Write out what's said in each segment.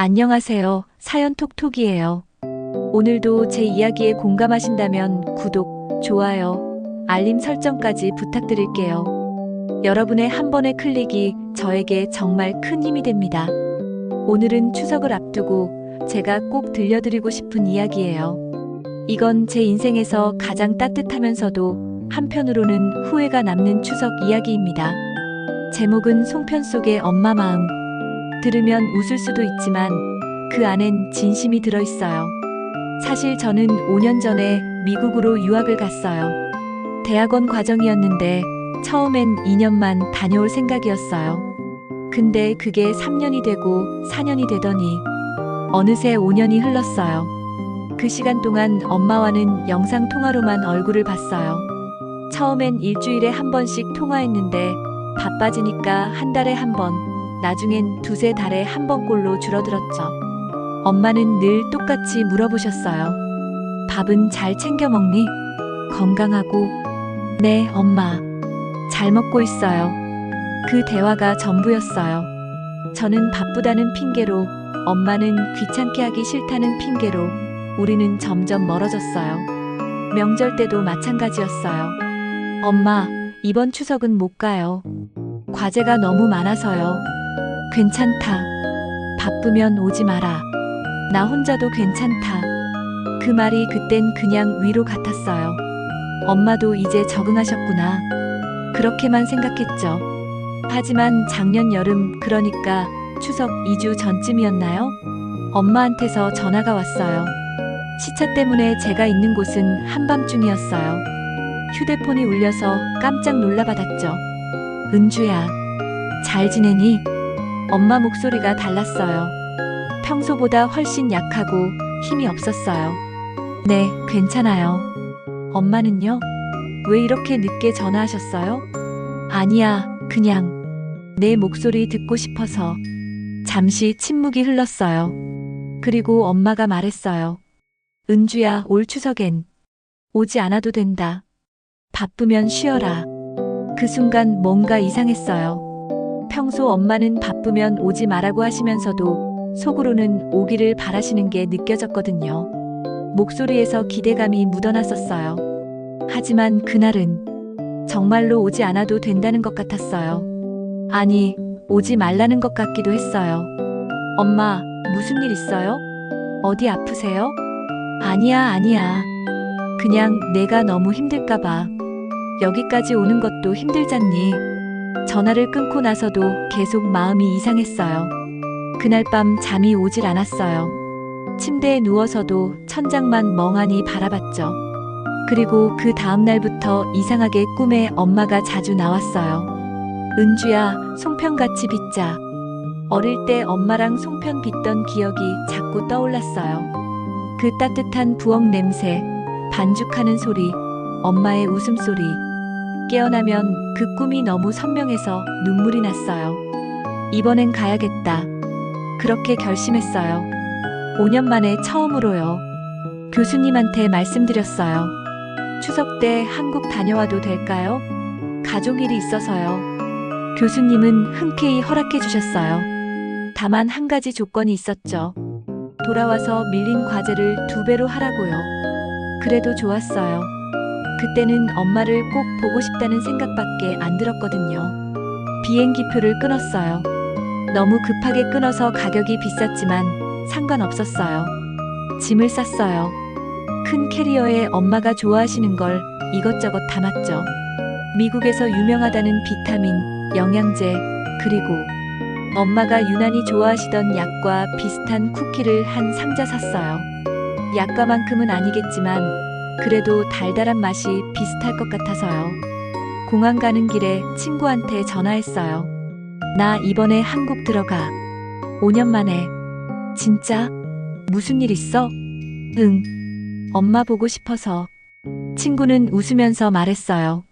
안녕하세요. 사연톡톡이에요. 오늘도 제 이야기에 공감하신다면 구독, 좋아요, 알림 설정까지 부탁드릴게요. 여러분의 한 번의 클릭이 저에게 정말 큰 힘이 됩니다. 오늘은 추석을 앞두고 제가 꼭 들려드리고 싶은 이야기예요. 이건 제 인생에서 가장 따뜻하면서도 한편으로는 후회가 남는 추석 이야기입니다. 제목은 송편 속의 엄마 마음. 들으면 웃을 수도 있지만 그 안엔 진심이 들어있어요. 사실 저는 5년 전에 미국으로 유학을 갔어요. 대학원 과정이었는데 처음엔 2년만 다녀올 생각이었어요. 근데 그게 3년이 되고 4년이 되더니 어느새 5년이 흘렀어요. 그 시간 동안 엄마와는 영상통화로만 얼굴을 봤어요. 처음엔 일주일에 한 번씩 통화했는데 바빠지니까 한 달에 한 번, 나중엔 두세 달에 한 번꼴로 줄어들었죠. 엄마는 늘 똑같이 물어보셨어요. 밥은 잘 챙겨 먹니? 건강하고? 네, 엄마. 잘 먹고 있어요. 그 대화가 전부였어요. 저는 바쁘다는 핑계로, 엄마는 귀찮게 하기 싫다는 핑계로 우리는 점점 멀어졌어요. 명절 때도 마찬가지였어요. 엄마, 이번 추석은 못 가요. 과제가 너무 많아서요. 괜찮다. 바쁘면 오지 마라. 나 혼자도 괜찮다. 그 말이 그땐 그냥 위로 같았어요. 엄마도 이제 적응하셨구나. 그렇게만 생각했죠. 하지만 작년 여름, 그러니까 추석 2주 전쯤이었나요? 엄마한테서 전화가 왔어요. 시차 때문에 제가 있는 곳은 한밤중이었어요. 휴대폰이 울려서 깜짝 놀라받았죠. 은주야, 잘 지내니? 엄마 목소리가 달랐어요. 평소보다 훨씬 약하고 힘이 없었어요. 네, 괜찮아요. 엄마는요? 왜 이렇게 늦게 전화하셨어요? 아니야, 그냥 내 목소리 듣고 싶어서. 잠시 침묵이 흘렀어요. 그리고 엄마가 말했어요. 은주야, 올 추석엔 오지 않아도 된다. 바쁘면 쉬어라. 그 순간 뭔가 이상했어요. 평소 엄마는 바쁘면 오지 말라고 하시면서도 속으로는 오기를 바라시는 게 느껴졌거든요. 목소리에서 기대감이 묻어났었어요. 하지만 그날은 정말로 오지 않아도 된다는 것 같았어요. 아니, 오지 말라는 것 같기도 했어요. 엄마, 무슨 일 있어요? 어디 아프세요? 아니야. 그냥 내가 너무 힘들까봐. 여기까지 오는 것도 힘들잖니. 전화를 끊고 나서도 계속 마음이 이상했어요. 그날 밤 잠이 오질 않았어요. 침대에 누워서도 천장만 멍하니 바라봤죠. 그리고 그 다음 날부터 이상하게 꿈에 엄마가 자주 나왔어요. 은주야, 송편같이 빚자. 어릴 때 엄마랑 송편 빚던 기억이 자꾸 떠올랐어요. 그 따뜻한 부엌 냄새, 반죽하는 소리, 엄마의 웃음소리. 깨어나면 그 꿈이 너무 선명해서 눈물이 났어요. 이번엔 가야겠다. 그렇게 결심했어요. 5년 만에 처음으로요. 교수님한테 말씀드렸어요. 추석 때 한국 다녀와도 될까요? 가족 일이 있어서요. 교수님은 흔쾌히 허락해 주셨어요. 다만 한 가지 조건이 있었죠. 돌아와서 밀린 과제를 2배로 하라고요. 그래도 좋았어요. 그때는 엄마를 꼭 보고 싶다는 생각밖에 안 들었거든요. 비행기표를 끊었어요. 너무 급하게 끊어서 가격이 비쌌지만 상관없었어요. 짐을 쌌어요. 큰 캐리어에 엄마가 좋아하시는 걸 이것저것 담았죠. 미국에서 유명하다는 비타민, 영양제, 그리고 엄마가 유난히 좋아하시던 약과 비슷한 쿠키를 한 상자 샀어요. 약과만큼은 아니겠지만 그래도 달달한 맛이 비슷할 것 같아서요. 공항 가는 길에 친구한테 전화했어요. 나 이번에 한국 들어가. 5년 만에. 진짜? 무슨 일 있어? 응. 엄마 보고 싶어서. 친구는 웃으면서 말했어요.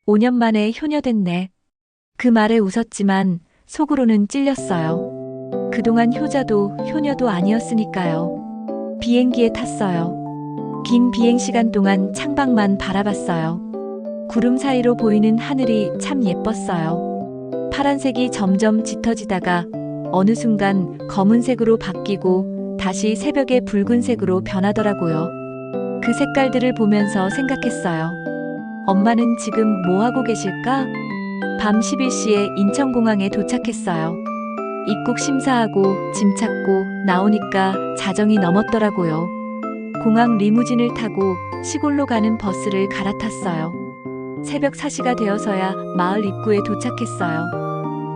5년 만에 효녀됐네. 그 말에 웃었지만 속으로는 찔렸어요. 그동안 효자도 효녀도 아니었으니까요. 비행기에 탔어요. 긴 비행시간 동안 창밖만 바라봤어요. 구름 사이로 보이는 하늘이 참 예뻤어요. 파란색이 점점 짙어지다가 어느 순간 검은색으로 바뀌고 다시 새벽의 붉은색으로 변하더라고요. 그 색깔들을 보면서 생각했어요. 엄마는 지금 뭐 하고 계실까? 밤 11시에 인천공항에 도착했어요. 입국 심사하고 짐 찾고 나오니까 자정이 넘었더라고요. 공항 리무진을 타고 시골로 가는 버스를 갈아탔어요. 새벽 4시가 되어서야 마을 입구에 도착했어요.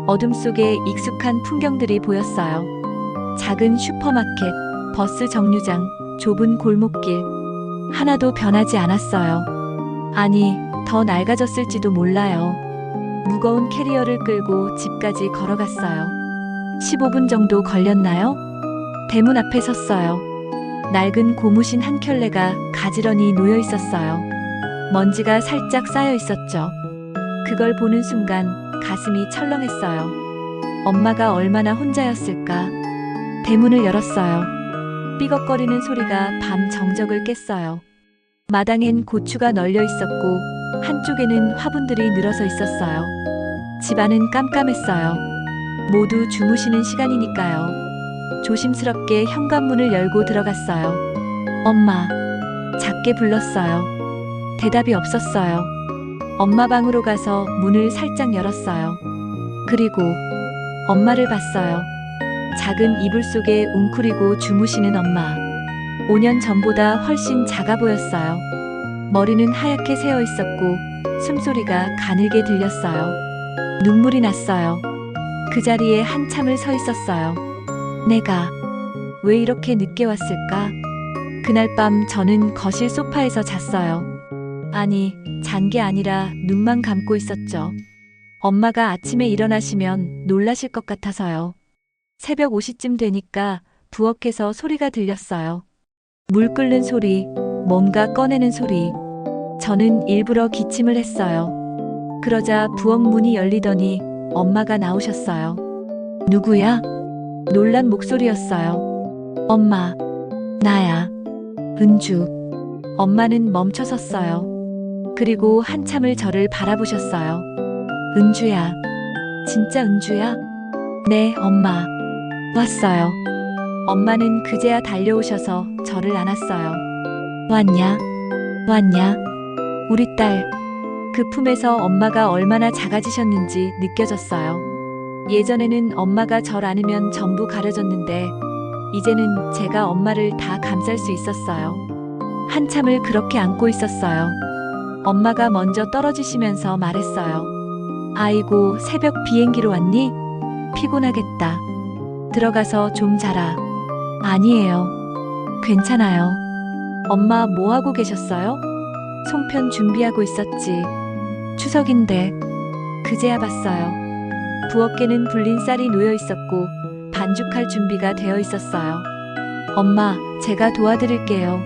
어둠 속에 익숙한 풍경들이 보였어요. 작은 슈퍼마켓, 버스 정류장, 좁은 골목길. 하나도 변하지 않았어요. 아니, 더 낡아졌을지도 몰라요. 무거운 캐리어를 끌고 집까지 걸어갔어요. 15분 정도 걸렸나요? 대문 앞에 섰어요. 낡은 고무신 한 켤레가 가지런히 놓여 있었어요. 먼지가 살짝 쌓여 있었죠. 그걸 보는 순간 가슴이 철렁했어요. 엄마가 얼마나 혼자였을까? 대문을 열었어요. 삐걱거리는 소리가 밤 정적을 깼어요. 마당엔 고추가 널려 있었고 한쪽에는 화분들이 늘어서 있었어요. 집안은 깜깜했어요. 모두 주무시는 시간이니까요. 조심스럽게 현관문을 열고 들어갔어요. 엄마, 작게 불렀어요. 대답이 없었어요. 엄마 방으로 가서 문을 살짝 열었어요. 그리고 엄마를 봤어요. 작은 이불 속에 웅크리고 주무시는 엄마. 5년 전보다 훨씬 작아 보였어요. 머리는 하얗게 새어 있었고 숨소리가 가늘게 들렸어요. 눈물이 났어요. 그 자리에 한참을 서 있었어요. 내가 왜 이렇게 늦게 왔을까? 그날 밤 저는 거실 소파에서 잤어요. 아니, 잔 게 아니라 눈만 감고 있었죠. 엄마가 아침에 일어나시면 놀라실 것 같아서요. 새벽 5시쯤 되니까 부엌에서 소리가 들렸어요. 물 끓는 소리, 뭔가 꺼내는 소리. 저는 일부러 기침을 했어요. 그러자 부엌 문이 열리더니 엄마가 나오셨어요. 누구야? 놀란 목소리였어요. 엄마, 나야. 은주. 엄마는 멈춰 섰어요. 그리고 한참을 저를 바라보셨어요. 은주야. 진짜 은주야? 네, 엄마. 왔어요. 엄마는 그제야 달려오셔서 저를 안았어요. 왔냐? 왔냐? 우리 딸. 그 품에서 엄마가 얼마나 작아지셨는지 느껴졌어요. 예전에는 엄마가 절 안으면 전부 가려졌는데 이제는 제가 엄마를 다 감쌀 수 있었어요. 한참을 그렇게 안고 있었어요. 엄마가 먼저 떨어지시면서 말했어요. 아이고, 새벽 비행기로 왔니? 피곤하겠다. 들어가서 좀 자라. 아니에요. 괜찮아요. 엄마 뭐 하고 계셨어요? 송편 준비하고 있었지. 추석인데. 그제야 봤어요. 부엌에는 불린 쌀이 놓여 있었고 반죽할 준비가 되어 있었어요. 엄마, 제가 도와드릴게요.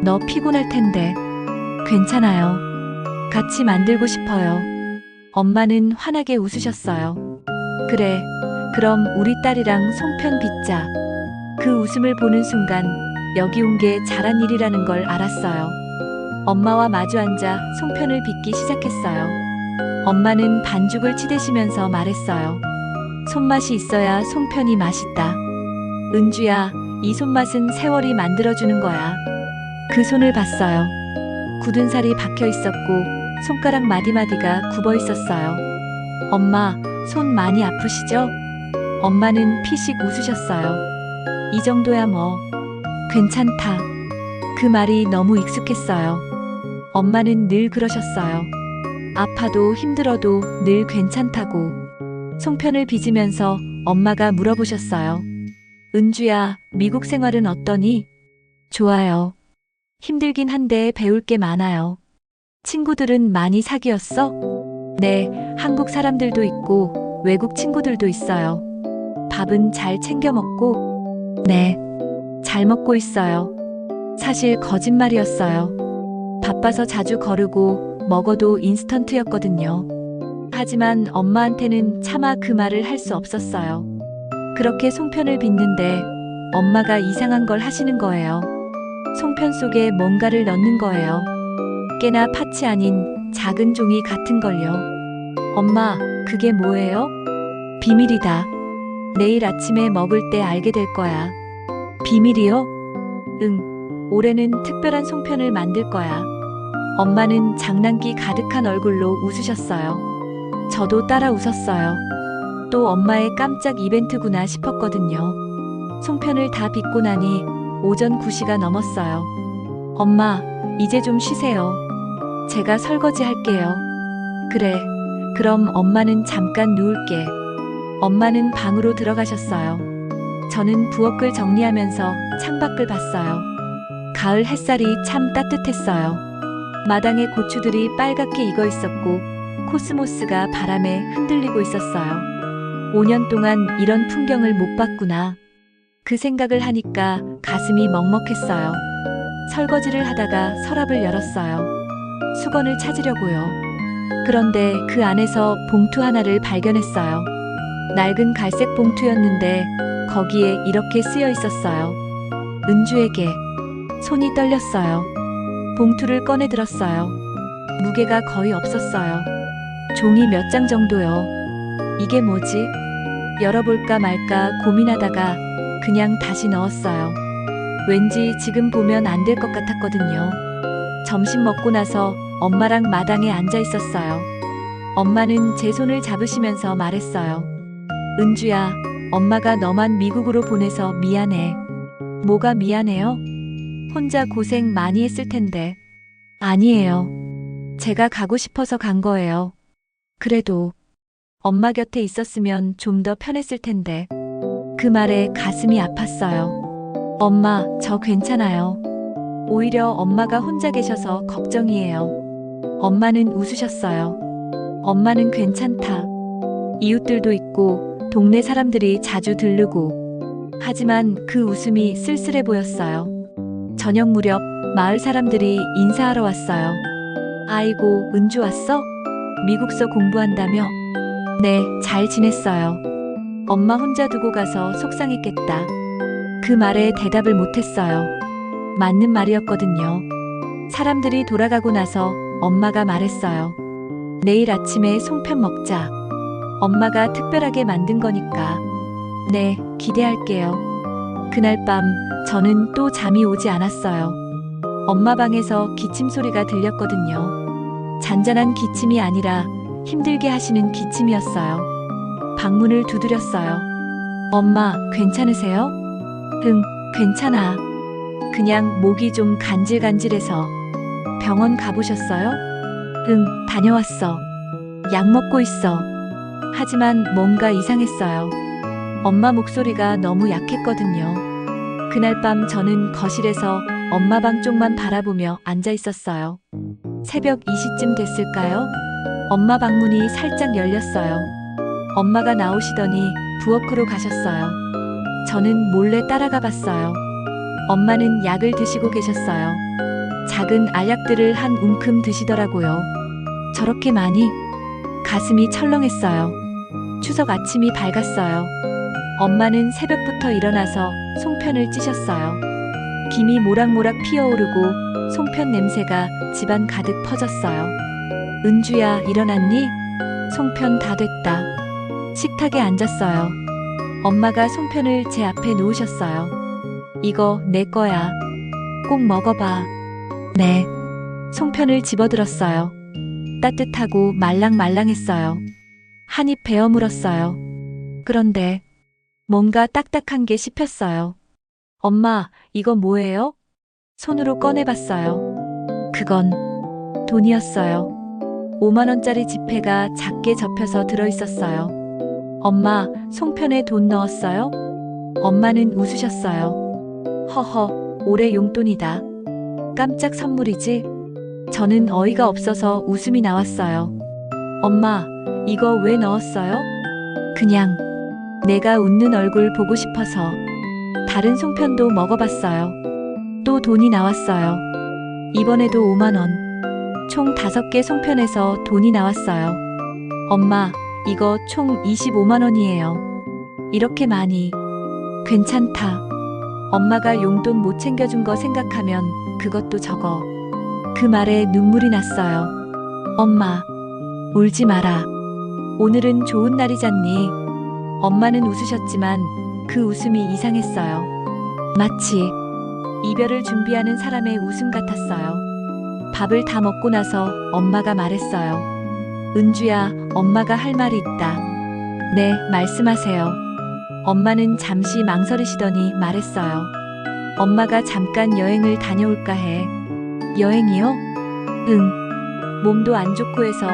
너 피곤할 텐데. 괜찮아요. 같이 만들고 싶어요. 엄마는 환하게 웃으셨어요. 그래, 그럼 우리 딸이랑 송편 빚자. 그 웃음을 보는 순간 여기 온 게 잘한 일이라는 걸 알았어요. 엄마와 마주 앉아 송편을 빚기 시작했어요. 엄마는 반죽을 치대시면서 말했어요. 손맛이 있어야 송편이 맛있다. 은주야, 이 손맛은 세월이 만들어주는 거야. 그 손을 봤어요. 굳은 살이 박혀 있었고 손가락 마디마디가 굽어 있었어요. 엄마, 손 많이 아프시죠? 엄마는 피식 웃으셨어요. 이 정도야 뭐. 괜찮다. 그 말이 너무 익숙했어요. 엄마는 늘 그러셨어요. 아파도 힘들어도 늘 괜찮다고. 송편을 빚으면서 엄마가 물어보셨어요. 은주야, 미국 생활은 어떠니? 좋아요. 힘들긴 한데 배울 게 많아요. 친구들은 많이 사귀었어? 네, 한국 사람들도 있고 외국 친구들도 있어요. 밥은 잘 챙겨 먹고? 네, 잘 먹고 있어요. 사실 거짓말이었어요. 바빠서 자주 거르고 먹어도 인스턴트였거든요. 하지만 엄마한테는 차마 그 말을 할 수 없었어요. 그렇게 송편을 빚는데 엄마가 이상한 걸 하시는 거예요. 송편 속에 뭔가를 넣는 거예요. 깨나 팥이 아닌 작은 종이 같은 걸요. 엄마, 그게 뭐예요? 비밀이다. 내일 아침에 먹을 때 알게 될 거야. 비밀이요? 응. 올해는 특별한 송편을 만들 거야. 엄마는 장난기 가득한 얼굴로 웃으셨어요. 저도 따라 웃었어요. 또 엄마의 깜짝 이벤트구나 싶었거든요. 송편을 다 빚고 나니 오전 9시가 넘었어요. 엄마, 이제 좀 쉬세요. 제가 설거지 할게요. 그래. 그럼 엄마는 잠깐 누울게. 엄마는 방으로 들어가셨어요. 저는 부엌을 정리하면서 창밖을 봤어요. 가을 햇살이 참 따뜻했어요. 마당에 고추들이 빨갛게 익어 있었고 코스모스가 바람에 흔들리고 있었어요. 5년 동안 이런 풍경을 못 봤구나. 그 생각을 하니까 가슴이 먹먹했어요. 설거지를 하다가 서랍을 열었어요. 수건을 찾으려고요. 그런데 그 안에서 봉투 하나를 발견했어요. 낡은 갈색 봉투였는데 거기에 이렇게 쓰여 있었어요. 은주에게. 손이 떨렸어요. 봉투를 꺼내 들었어요. 무게가 거의 없었어요. 종이 몇 장 정도요. 이게 뭐지? 열어볼까 말까 고민하다가 그냥 다시 넣었어요. 왠지 지금 보면 안 될 것 같았거든요. 점심 먹고 나서 엄마랑 마당에 앉아 있었어요. 엄마는 제 손을 잡으시면서 말했어요. 은주야, 엄마가 너만 미국으로 보내서 미안해. 뭐가 미안해요? 혼자 고생 많이 했을 텐데. 아니에요. 제가 가고 싶어서 간 거예요. 그래도 엄마 곁에 있었으면 좀 더 편했을 텐데. 그 말에 가슴이 아팠어요. 엄마, 저 괜찮아요. 오히려 엄마가 혼자 계셔서 걱정이에요. 엄마는 웃으셨어요. 엄마는 괜찮다. 이웃들도 있고 동네 사람들이 자주 들르고. 하지만 그 웃음이 쓸쓸해 보였어요. 저녁 무렵 마을 사람들이 인사하러 왔어요. 아이고, 은주 왔어? 미국서 공부한다며? 네, 잘 지냈어요. 엄마 혼자 두고 가서 속상했겠다. 그 말에 대답을 못했어요. 맞는 말이었거든요. 사람들이 돌아가고 나서 엄마가 말했어요. 내일 아침에 송편 먹자. 엄마가 특별하게 만든 거니까. 네, 기대할게요. 그날 밤 저는 또 잠이 오지 않았어요. 엄마 방에서 기침 소리가 들렸거든요. 잔잔한 기침이 아니라 힘들게 하시는 기침이었어요. 방문을 두드렸어요. 엄마, 괜찮으세요? 응, 괜찮아. 그냥 목이 좀 간질간질해서. 병원 가보셨어요? 응, 다녀왔어. 약 먹고 있어. 하지만 뭔가 이상했어요. 엄마 목소리가 너무 약했거든요. 그날 밤 저는 거실에서 엄마 방 쪽만 바라보며 앉아 있었어요. 새벽 2시쯤 됐을까요? 엄마 방문이 살짝 열렸어요. 엄마가 나오시더니 부엌으로 가셨어요. 저는 몰래 따라가 봤어요. 엄마는 약을 드시고 계셨어요. 작은 알약들을 한 움큼 드시더라고요. 저렇게 많이? 가슴이 철렁했어요. 추석 아침이 밝았어요. 엄마는 새벽부터 일어나서 송편을 찌셨어요. 김이 모락모락 피어오르고 송편 냄새가 집안 가득 퍼졌어요. 은주야, 일어났니? 송편 다 됐다. 식탁에 앉았어요. 엄마가 송편을 제 앞에 놓으셨어요. 이거 내 거야. 꼭 먹어봐. 네. 송편을 집어들었어요. 따뜻하고 말랑말랑했어요. 한 입 베어 물었어요. 그런데 뭔가 딱딱한 게 씹혔어요. 엄마, 이거 뭐예요? 손으로 꺼내봤어요. 그건 돈이었어요. 5만 원짜리 지폐가 작게 접혀서 들어있었어요. 엄마, 송편에 돈 넣었어요? 엄마는 웃으셨어요. 허허, 올해 용돈이다. 깜짝 선물이지? 저는 어이가 없어서 웃음이 나왔어요. 엄마, 이거 왜 넣었어요? 그냥 내가 웃는 얼굴 보고 싶어서. 다른 송편도 먹어봤어요. 또 돈이 나왔어요. 이번에도 5만 원. 총 5개 송편에서 돈이 나왔어요. 엄마, 이거 총 25만 원이에요. 이렇게 많이. 괜찮다. 엄마가 용돈 못 챙겨준 거 생각하면 그것도 적어. 그 말에 눈물이 났어요. 엄마, 울지 마라. 오늘은 좋은 날이잖니. 엄마는 웃으셨지만 그 웃음이 이상했어요. 마치 이별을 준비하는 사람의 웃음 같았어요. 밥을 다 먹고 나서 엄마가 말했어요. 은주야, 엄마가 할 말이 있다. 네, 말씀하세요. 엄마는 잠시 망설이시더니 말했어요. 엄마가 잠깐 여행을 다녀올까 해. 여행이요? 응. 몸도 안 좋고 해서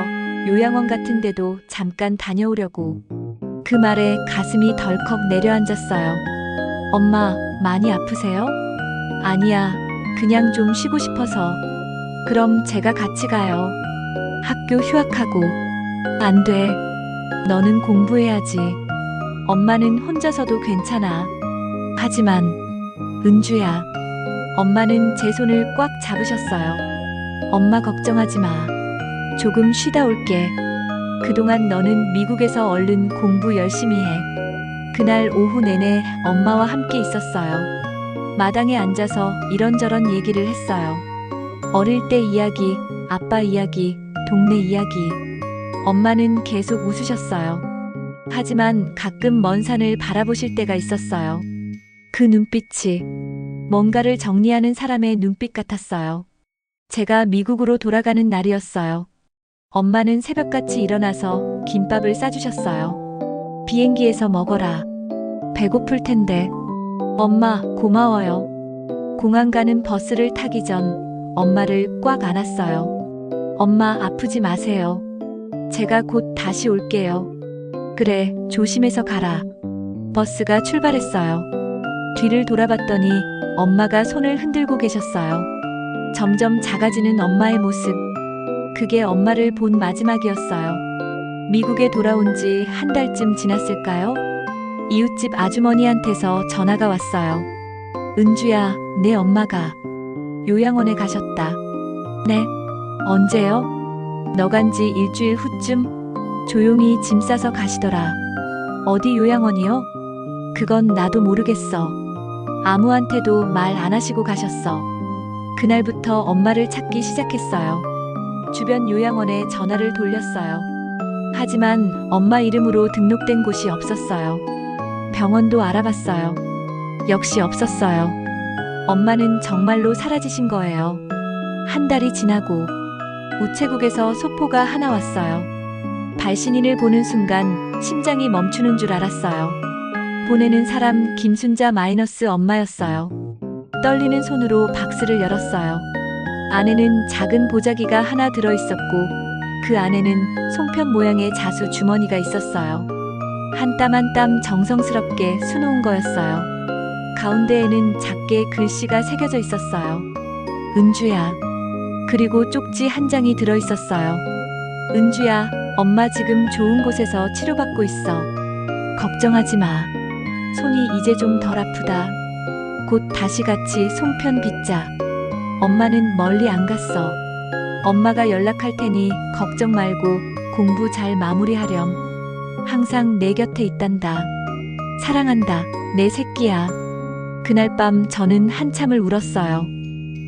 요양원 같은 데도 잠깐 다녀오려고. 그 말에 가슴이 덜컥 내려앉았어요. 엄마, 많이 아프세요? 아니야, 그냥 좀 쉬고 싶어서. 그럼 제가 같이 가요. 학교 휴학하고. 안 돼. 너는 공부해야지. 엄마는 혼자서도 괜찮아. 하지만, 은주야. 엄마는 제 손을 꽉 잡으셨어요. 엄마 걱정하지 마. 조금 쉬다 올게. 그동안 너는 미국에서 얼른 공부 열심히 해. 그날 오후 내내 엄마와 함께 있었어요. 마당에 앉아서 이런저런 얘기를 했어요. 어릴 때 이야기, 아빠 이야기, 동네 이야기. 엄마는 계속 웃으셨어요. 하지만 가끔 먼 산을 바라보실 때가 있었어요. 그 눈빛이 뭔가를 정리하는 사람의 눈빛 같았어요. 제가 미국으로 돌아가는 날이었어요. 엄마는 새벽같이 일어나서 김밥을 싸주셨어요. 비행기에서 먹어라. 배고플 텐데. 엄마, 고마워요. 공항 가는 버스를 타기 전 엄마를 꽉 안았어요. 엄마, 아프지 마세요. 제가 곧 다시 올게요. 그래, 조심해서 가라. 버스가 출발했어요. 뒤를 돌아봤더니 엄마가 손을 흔들고 계셨어요. 점점 작아지는 엄마의 모습. 그게 엄마를 본 마지막이었어요. 미국에 돌아온 지 한 달쯤 지났을까요? 이웃집 아주머니한테서 전화가 왔어요. 은주야, 내 엄마가 요양원에 가셨다. 네? 언제요? 너 간 지 일주일 후쯤 조용히 짐 싸서 가시더라. 어디 요양원이요? 그건 나도 모르겠어. 아무한테도 말 안 하시고 가셨어. 그날부터 엄마를 찾기 시작했어요. 주변 요양원에 전화를 돌렸어요. 하지만 엄마 이름으로 등록된 곳이 없었어요. 병원도 알아봤어요. 역시 없었어요. 엄마는 정말로 사라지신 거예요. 한 달이 지나고 우체국에서 소포가 하나 왔어요. 발신인을 보는 순간 심장이 멈추는 줄 알았어요. 보내는 사람 김순자 마이너스 엄마였어요. 떨리는 손으로 박스를 열었어요. 안에는 작은 보자기가 하나 들어있었고 그 안에는 송편 모양의 자수 주머니가 있었어요. 한 땀 한 땀 정성스럽게 수놓은 거였어요. 가운데에는 작게 글씨가 새겨져 있었어요. 은주야. 그리고 쪽지 한 장이 들어있었어요. 은주야, 엄마 지금 좋은 곳에서 치료받고 있어. 걱정하지 마. 손이 이제 좀 덜 아프다. 곧 다시 같이 송편 빚자. 엄마는 멀리 안 갔어. 엄마가 연락할 테니 걱정 말고 공부 잘 마무리하렴. 항상 내 곁에 있단다. 사랑한다, 내 새끼야. 그날 밤 저는 한참을 울었어요.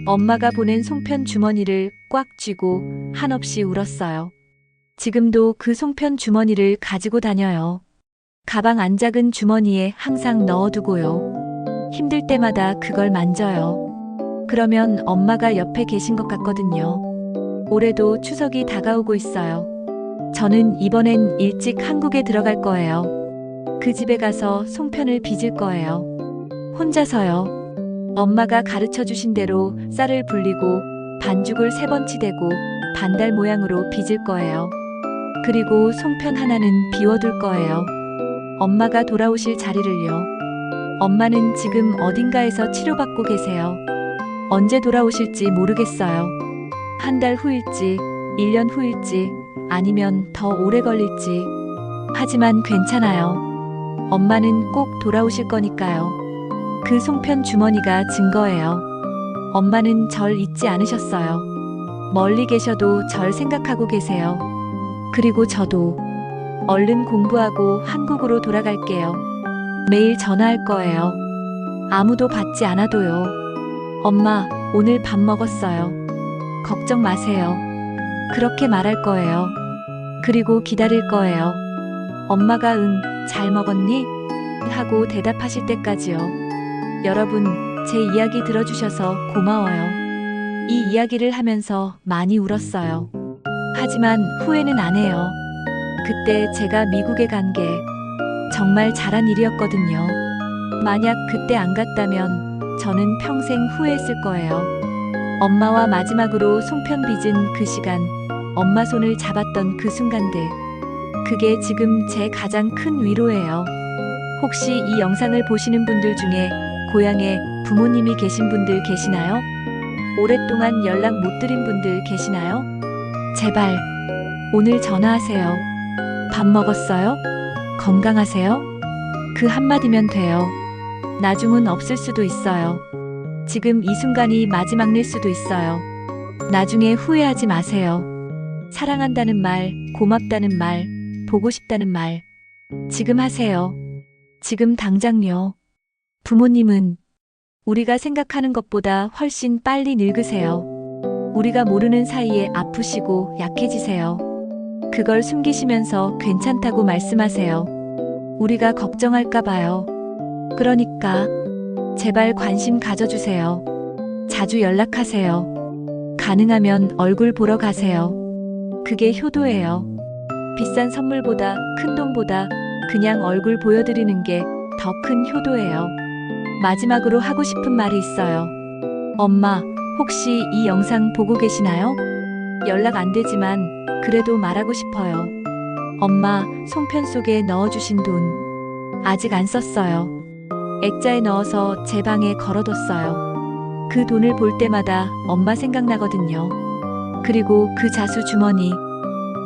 엄마가 보낸 송편 주머니를 꽉 쥐고 한없이 울었어요. 지금도 그 송편 주머니를 가지고 다녀요. 가방 안 작은 주머니에 항상 넣어두고요. 힘들 때마다 그걸 만져요. 그러면 엄마가 옆에 계신 것 같거든요. 올해도 추석이 다가오고 있어요. 저는 이번엔 일찍 한국에 들어갈 거예요. 그 집에 가서 송편을 빚을 거예요. 혼자서요. 엄마가 가르쳐 주신 대로 쌀을 불리고 반죽을 3번 치대고 반달 모양으로 빚을 거예요. 그리고 송편 하나는 비워둘 거예요. 엄마가 돌아오실 자리를요. 엄마는 지금 어딘가에서 치료받고 계세요. 언제 돌아오실지 모르겠어요. 한 달 후일지, 1년 후일지, 아니면 더 오래 걸릴지. 하지만 괜찮아요. 엄마는 꼭 돌아오실 거니까요. 그 송편 주머니가 증거예요. 엄마는 절 잊지 않으셨어요. 멀리 계셔도 절 생각하고 계세요. 그리고 저도 얼른 공부하고 한국으로 돌아갈게요. 매일 전화할 거예요. 아무도 받지 않아도요. 엄마, 오늘 밥 먹었어요. 걱정 마세요. 그렇게 말할 거예요. 그리고 기다릴 거예요. 엄마가 응, 잘 먹었니? 하고 대답하실 때까지요. 여러분, 제 이야기 들어주셔서 고마워요. 이 이야기를 하면서 많이 울었어요. 하지만 후회는 안 해요. 그때 제가 미국에 간 게 정말 잘한 일이었거든요. 만약 그때 안 갔다면 저는 평생 후회했을 거예요. 엄마와 마지막으로 송편 빚은 그 시간, 엄마 손을 잡았던 그 순간들. 그게 지금 제 가장 큰 위로예요. 혹시 이 영상을 보시는 분들 중에 고향에 부모님이 계신 분들 계시나요? 오랫동안 연락 못 드린 분들 계시나요? 제발 오늘 전화하세요. 밥 먹었어요? 건강하세요? 그 한마디면 돼요. 나중은 없을 수도 있어요. 지금 이 순간이 마지막일 수도 있어요. 나중에 후회하지 마세요. 사랑한다는 말, 고맙다는 말, 보고 싶다는 말. 지금 하세요. 지금 당장요. 부모님은 우리가 생각하는 것보다 훨씬 빨리 늙으세요. 우리가 모르는 사이에 아프시고 약해지세요. 그걸 숨기시면서 괜찮다고 말씀하세요. 우리가 걱정할까 봐요. 그러니까 제발 관심 가져주세요. 자주 연락하세요. 가능하면 얼굴 보러 가세요. 그게 효도예요. 비싼 선물보다, 큰 돈보다 그냥 얼굴 보여드리는 게 더 큰 효도예요. 마지막으로 하고 싶은 말이 있어요. 엄마, 혹시 이 영상 보고 계시나요? 연락 안 되지만 그래도 말하고 싶어요. 엄마, 송편 속에 넣어주신 돈 아직 안 썼어요. 액자에 넣어서 제 방에 걸어뒀어요. 그 돈을 볼 때마다 엄마 생각나거든요. 그리고 그 자수 주머니,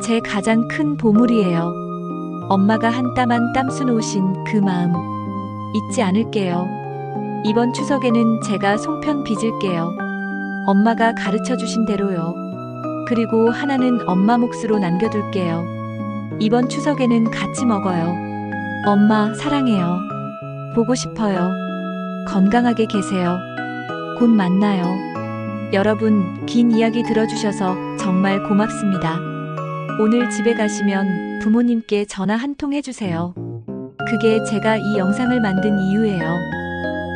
제 가장 큰 보물이에요. 엄마가 한 땀 한 땀 수놓으신 그 마음, 잊지 않을게요. 이번 추석에는 제가 송편 빚을게요. 엄마가 가르쳐 주신 대로요. 그리고 하나는 엄마 몫으로 남겨둘게요. 이번 추석에는 같이 먹어요. 엄마, 사랑해요. 보고 싶어요. 건강하게 계세요. 곧 만나요. 여러분, 긴 이야기 들어주셔서 정말 고맙습니다. 오늘 집에 가시면 부모님께 전화 한 통 해주세요. 그게 제가 이 영상을 만든 이유예요.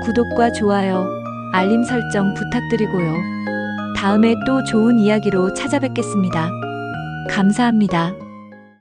구독과 좋아요, 알림 설정 부탁드리고요. 다음에 또 좋은 이야기로 찾아뵙겠습니다. 감사합니다.